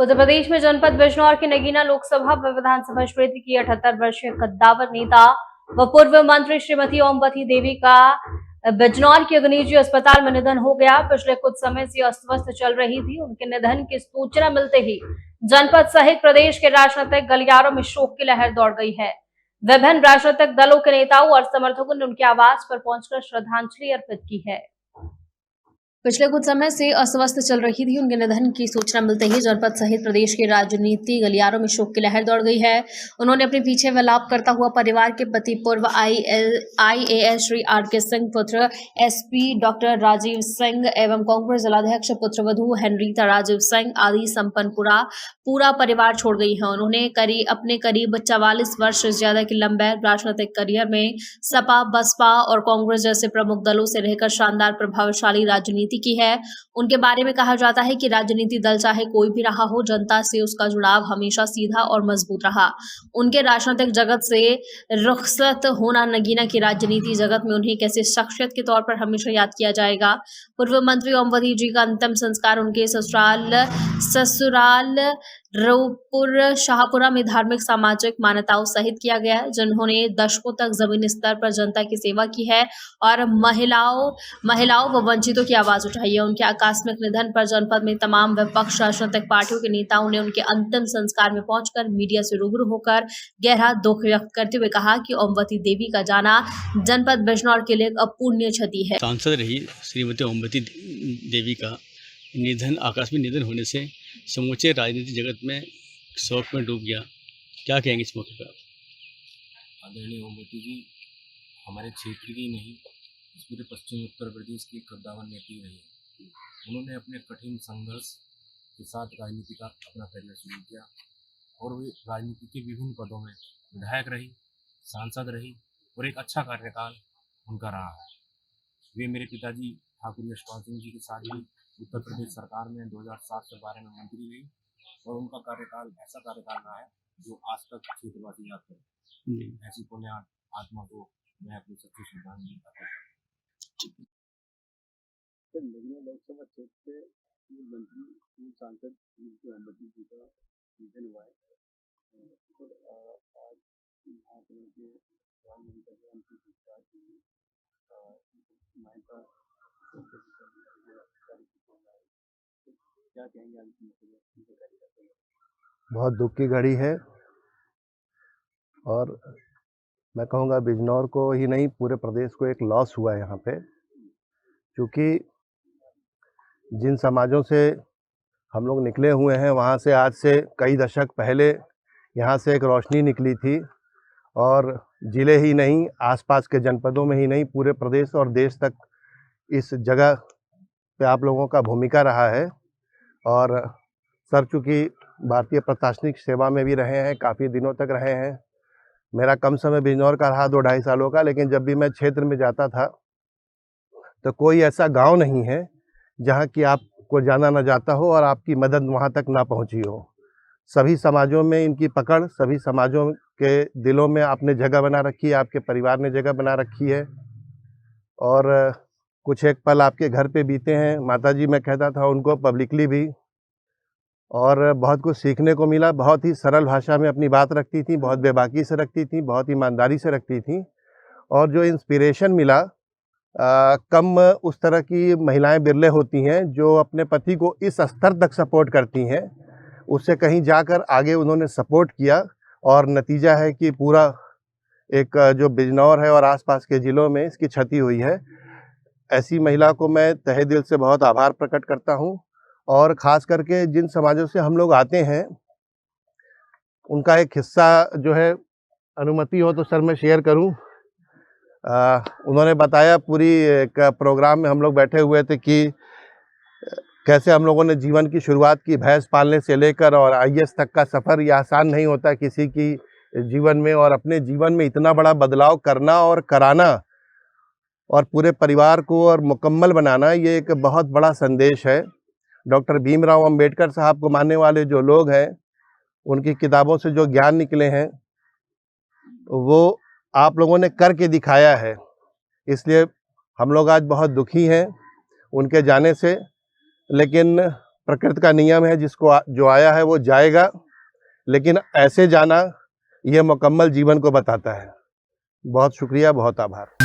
उत्तर प्रदेश में जनपद बिजनौर के नगीना लोकसभा व विधानसभा क्षेत्र की 78 वर्षीय कद्दावर नेता व पूर्व मंत्री श्रीमती ओमवती देवी का बिजनौर के निजी अस्पताल में निधन हो गया। पिछले कुछ समय से अस्त व्यस्त चल रही थी। उनके निधन की सूचना मिलते ही जनपद सहित प्रदेश के राजनीतिक गलियारों में शोक की लहर दौड़ गई है। विभिन्न राजनीतिक दलों के नेताओं और समर्थकों ने उनके आवास पर पहुंचकर श्रद्धांजलि अर्पित की है। पिछले कुछ समय से अस्वस्थ चल रही थी। उनके निधन की सूचना मिलते ही जनपद सहित प्रदेश के राजनीति गलियारों में शोक की लहर दौड़ गई है। उन्होंने अपने पीछे विलाप करता हुआ परिवार के पति पूर्व IAS श्री RK सिंह, पुत्र SP डॉक्टर राजीव सिंह एवं कांग्रेस जिलाध्यक्ष पुत्रवधू हेनरीता राजीव सिंह आदि संपन्न पूरा परिवार छोड़ गई है। उन्होंने अपने करीब 44 वर्ष से ज्यादा के लंबे राजनीतिक करियर में सपा, बसपा और कांग्रेस जैसे प्रमुख दलों से रहकर शानदार प्रभावशाली राजनीति की है। उनके बारे में कहा जाता है कि राजनीति दल चाहे कोई भी रहा हो, जनता से उसका जुड़ाव हमेशा सीधा और मजबूत रहा। उनके राजनीतिक जगत से रुखसत होना नगीना की राजनीति जगत में उन्हें कैसे शख्सियत के तौर पर हमेशा याद किया जाएगा। पूर्व मंत्री ओमवती जी का अंतिम संस्कार उनके ससुराल रऊपुर शाहपुरा में धार्मिक सामाजिक मान्यताओं सहित किया गया, जिन्होंने दशकों तक जमीनी स्तर पर जनता की सेवा की है और महिलाओं व वंचितों की आवाज उठाई है। उनके आकस्मिक निधन पर जनपद में तमाम विपक्ष राजनीतिक पार्टियों के नेताओं ने उनके अंतिम संस्कार में पहुंचकर मीडिया से रूबरू होकर गहरा दुख व्यक्त करते हुए कहा कि ओमवती देवी का जाना जनपद बिजनौर के लिए एक अपूर्णीय क्षति है। सांसद रही श्रीमती ओमवती देवी का निधन, आकस्मिक निधन होने से समूचे राजनीतिक जगत में शोक में डूब गया। क्या कहेंगे इस मौके पर? आदरणीय ओमवती जी हमारे क्षेत्र की नहीं, इस पूरे पश्चिमी उत्तर प्रदेश की कद्दावर नेत्री रही। उन्होंने अपने कठिन संघर्ष के साथ राजनीति का अपना करियर शुरू किया और वे राजनीति के विभिन्न पदों में विधायक रही, सांसद रही और एक अच्छा कार्यकाल उनका रहा है। वे मेरे पिताजी ठाकुर यशपाल सिंह जी के साथ भी उत्तर प्रदेश सरकार में 2007 से 12 में मंत्री रही और उनका कार्यकाल ऐसा कार्यकाल रहा है जो आज तक क्षेत्रवासी याद करें। ऐसी पुण्य आत्मा को मैं अपनी सच्ची श्रद्धांजलि देता हूँ। नगीना लोकसभा क्षेत्र से पूर्व मंत्री, पूर्व सांसद ओमवती जी का निधन हुआ है और आज महात्मा के क्या कहेंगे आप? बहुत दुख की घड़ी है और मैं कहूँगा बिजनौर को ही नहीं पूरे प्रदेश को एक लॉस हुआ है यहाँ पे, क्योंकि जिन समाजों से हम लोग निकले हुए हैं वहाँ से आज से कई दशक पहले यहाँ से एक रोशनी निकली थी और ज़िले ही नहीं, आसपास के जनपदों में ही नहीं, पूरे प्रदेश और देश तक इस जगह पे आप लोगों का भूमिका रहा है। और सर चूँकि भारतीय प्रशासनिक सेवा में भी रहे हैं, काफ़ी दिनों तक रहे हैं। मेरा कम समय बिजनौर का रहा 2-2.5 सालों का, लेकिन जब भी मैं क्षेत्र में जाता था तो कोई ऐसा गांव नहीं है जहां कि आपको जाना ना जाता हो और आपकी मदद वहां तक ना पहुंची हो। सभी समाजों में इनकी पकड़, सभी समाजों के दिलों में आपने जगह बना रखी है, आपके परिवार ने जगह बना रखी है और कुछ एक पल आपके घर पे बीते हैं। माताजी मैं कहता था उनको पब्लिकली भी, और बहुत कुछ सीखने को मिला। बहुत ही सरल भाषा में अपनी बात रखती थी, बहुत बेबाकी से रखती थी, बहुत ईमानदारी से रखती थी और जो इंस्पिरेशन मिला, कम उस तरह की महिलाएं बिरले होती हैं जो अपने पति को इस स्तर तक सपोर्ट करती हैं। उससे कहीं जाकर आगे उन्होंने सपोर्ट किया और नतीजा है कि पूरा एक जो बिजनौर है और आसपास के ज़िलों में इसकी क्षति हुई है। ऐसी महिला को मैं तहे दिल से बहुत आभार प्रकट करता हूं और ख़ास करके जिन समाजों से हम लोग आते हैं उनका एक हिस्सा जो है, अनुमति हो तो सर मैं शेयर करूं। उन्होंने बताया, पूरी एक प्रोग्राम में हम लोग बैठे हुए थे कि कैसे हम लोगों ने जीवन की शुरुआत की, भैंस पालने से लेकर और IAS तक का सफ़र। ये आसान नहीं होता किसी की जीवन में, और अपने जीवन में इतना बड़ा बदलाव करना और कराना और पूरे परिवार को और मुकम्मल बनाना, ये एक बहुत बड़ा संदेश है। डॉक्टर भीमराव अंबेडकर साहब को मानने वाले जो लोग हैं, उनकी किताबों से जो ज्ञान निकले हैं वो आप लोगों ने करके दिखाया है। इसलिए हम लोग आज बहुत दुखी हैं उनके जाने से, लेकिन प्रकृति का नियम है, जिसको जो आया है वो जाएगा, लेकिन ऐसे जाना यह मुकम्मल जीवन को बताता है। बहुत शुक्रिया, बहुत आभार।